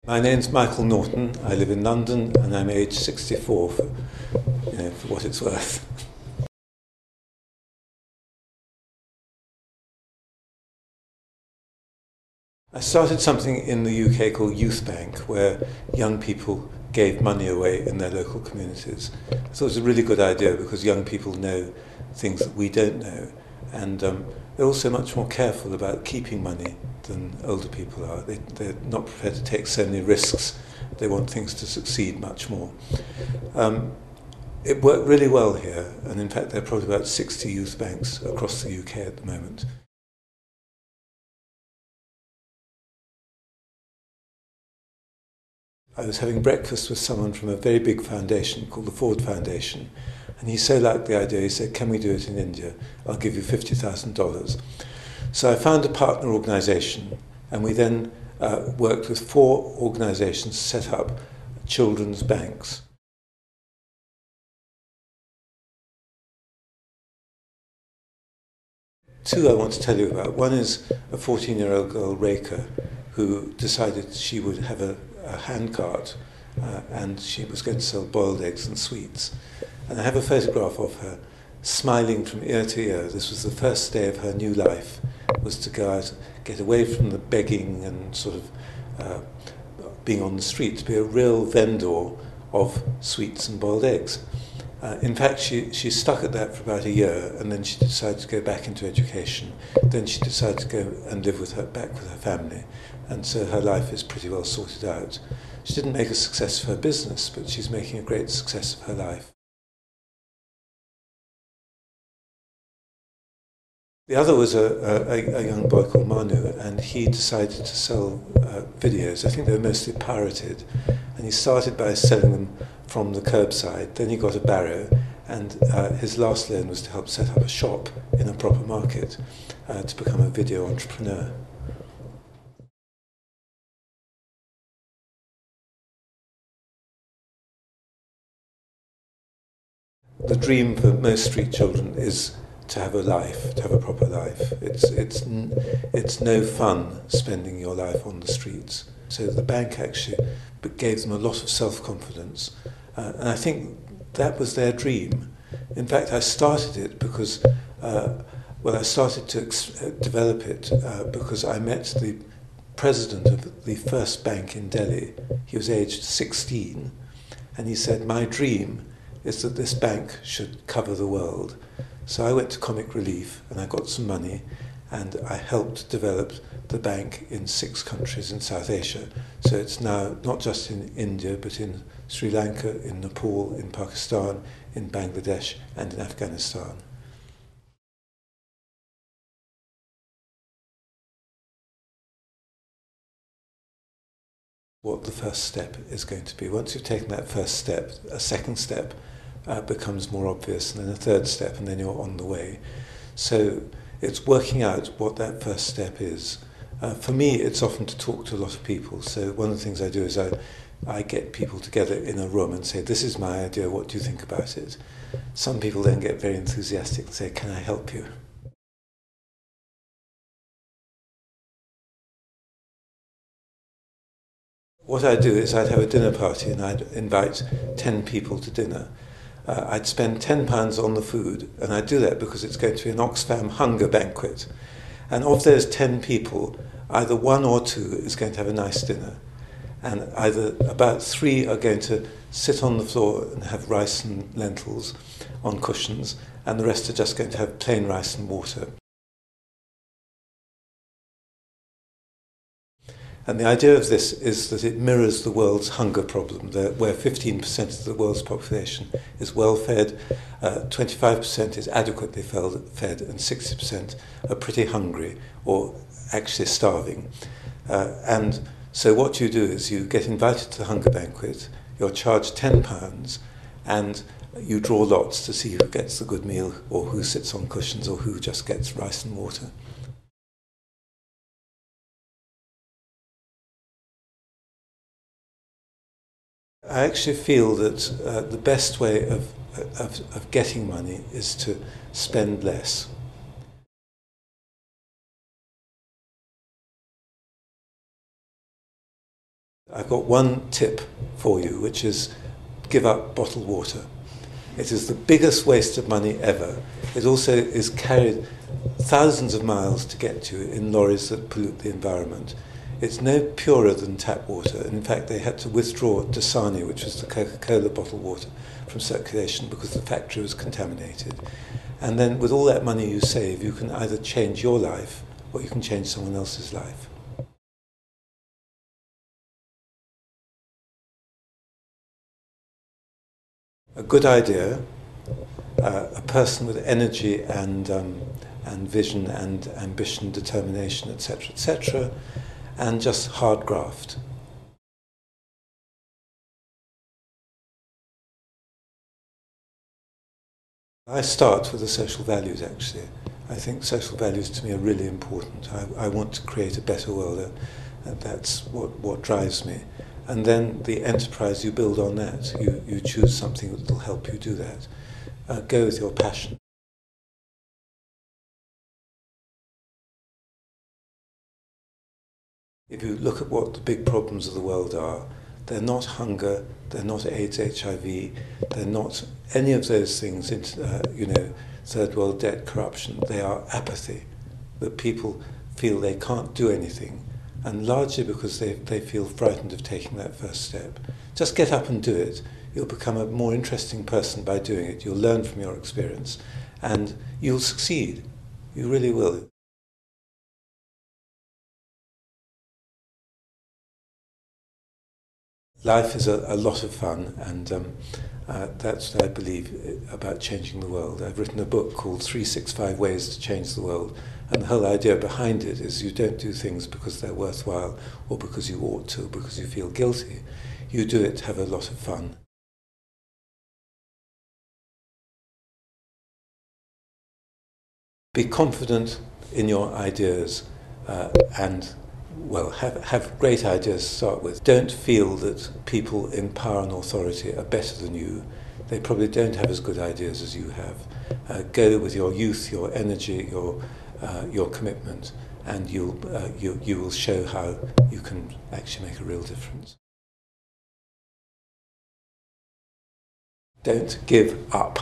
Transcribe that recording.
My name's Michael Norton. I live in London and I'm aged 64 for what it's worth. I started something in the UK called MyBnk, where young people gave money away in their local communities. I thought it was a really good idea because young people know things that we don't know, and they're also much more careful about keeping money than older people are. They're not prepared to take so many risks. They want things to succeed much more. It worked really well here, and in fact there are probably about 60 youth banks across the UK at the moment. I was having breakfast with someone from a very big foundation called the Ford Foundation, and he so liked the idea, he said, "Can we do it in India? I'll give you $50,000. So I found a partner organisation, and we then worked with 4 organisations to set up children's banks. Two I want to tell you about. One is a 14-year-old girl, Rekha, who decided she would have a handcart and she was going to sell boiled eggs and sweets. And I have a photograph of her smiling from ear to ear. This was the first day of her new life, was to go out, get away from the begging and sort of being on the street, to be a real vendor of sweets and boiled eggs. In fact, she stuck at that for about a year, and then she decided to go back into education. Then she decided to go and live back with her family, and so her life is pretty well sorted out. She didn't make a success of her business, but she's making a great success of her life. The other was a young boy called Manu, and he decided to sell videos. I think they were mostly pirated, and he started by selling them from the curbside. Then he got a barrow, and his last loan was to help set up a shop in a proper market to become a video entrepreneur. The dream for most street children is to have a life, to have a proper life. It's no fun spending your life on the streets. So the bank actually gave them a lot of self-confidence, and I think that was their dream. In fact, I started it because, I started to develop it because I met the president of the first bank in Delhi. He was aged 16, and he said, "My dream is that this bank should cover the world." So I went to Comic Relief and I got some money, and I helped develop the bank in 6 countries in South Asia. So it's now not just in India, but in Sri Lanka, in Nepal, in Pakistan, in Bangladesh, and in Afghanistan. What the first step is going to be. Once you've taken that first step, a second step becomes more obvious, and then a third step, and then you're on the way. So it's working out what that first step is. For me, it's often to talk to a lot of people. So one of the things I do is I get people together in a room and say, "This is my idea, what do you think about it?" Some people then get very enthusiastic and say, "Can I help you?" What I'd do is I'd have a dinner party and I'd invite 10 people to dinner. I'd spend £10 on the food, and I'd do that because it's going to be an Oxfam hunger banquet. And of those 10 people, either 1 or 2 is going to have a nice dinner, and either about 3 are going to sit on the floor and have rice and lentils on cushions, and the rest are just going to have plain rice and water. And the idea of this is that it mirrors the world's hunger problem, where 15% of the world's population is well fed, 25% is adequately fed, and 60% are pretty hungry or actually starving. And so what you do is you get invited to the hunger banquet, you're charged £10, and you draw lots to see who gets the good meal, or who sits on cushions, or who just gets rice and water. I actually feel that the best way of getting money is to spend less. I've got one tip for you, which is give up bottled water. It is the biggest waste of money ever. It also is carried thousands of miles to get to in lorries that pollute the environment. It's no purer than tap water. In fact, they had to withdraw Dasani, which was the Coca-Cola bottled water, from circulation because the factory was contaminated. And then with all that money you save, you can either change your life or you can change someone else's life. A good idea, a person with energy and vision and ambition, determination, etc., and just hard graft. I start with the social values, actually. I think social values to me are really important. I want to create a better world, and that's what drives me. And then the enterprise, you build on that. You choose something that will help you do that. Go with your passion. If you look at what the big problems of the world are, they're not hunger, they're not AIDS, HIV, they're not any of those things, third world debt, corruption. They are apathy, that people feel they can't do anything, and largely because they feel frightened of taking that first step. Just get up and do it. You'll become a more interesting person by doing it. You'll learn from your experience, and you'll succeed. You really will. Life is a lot of fun, and that's what I believe about changing the world. I've written a book called 365 Ways to Change the World, and the whole idea behind it is you don't do things because they're worthwhile or because you ought to, because you feel guilty. You do it to have a lot of fun. Be confident in your ideas and have great ideas to start with. Don't feel that people in power and authority are better than you. They probably don't have as good ideas as you have. Go with your youth, your energy, your commitment, and you will show how you can actually make a real difference. Don't give up.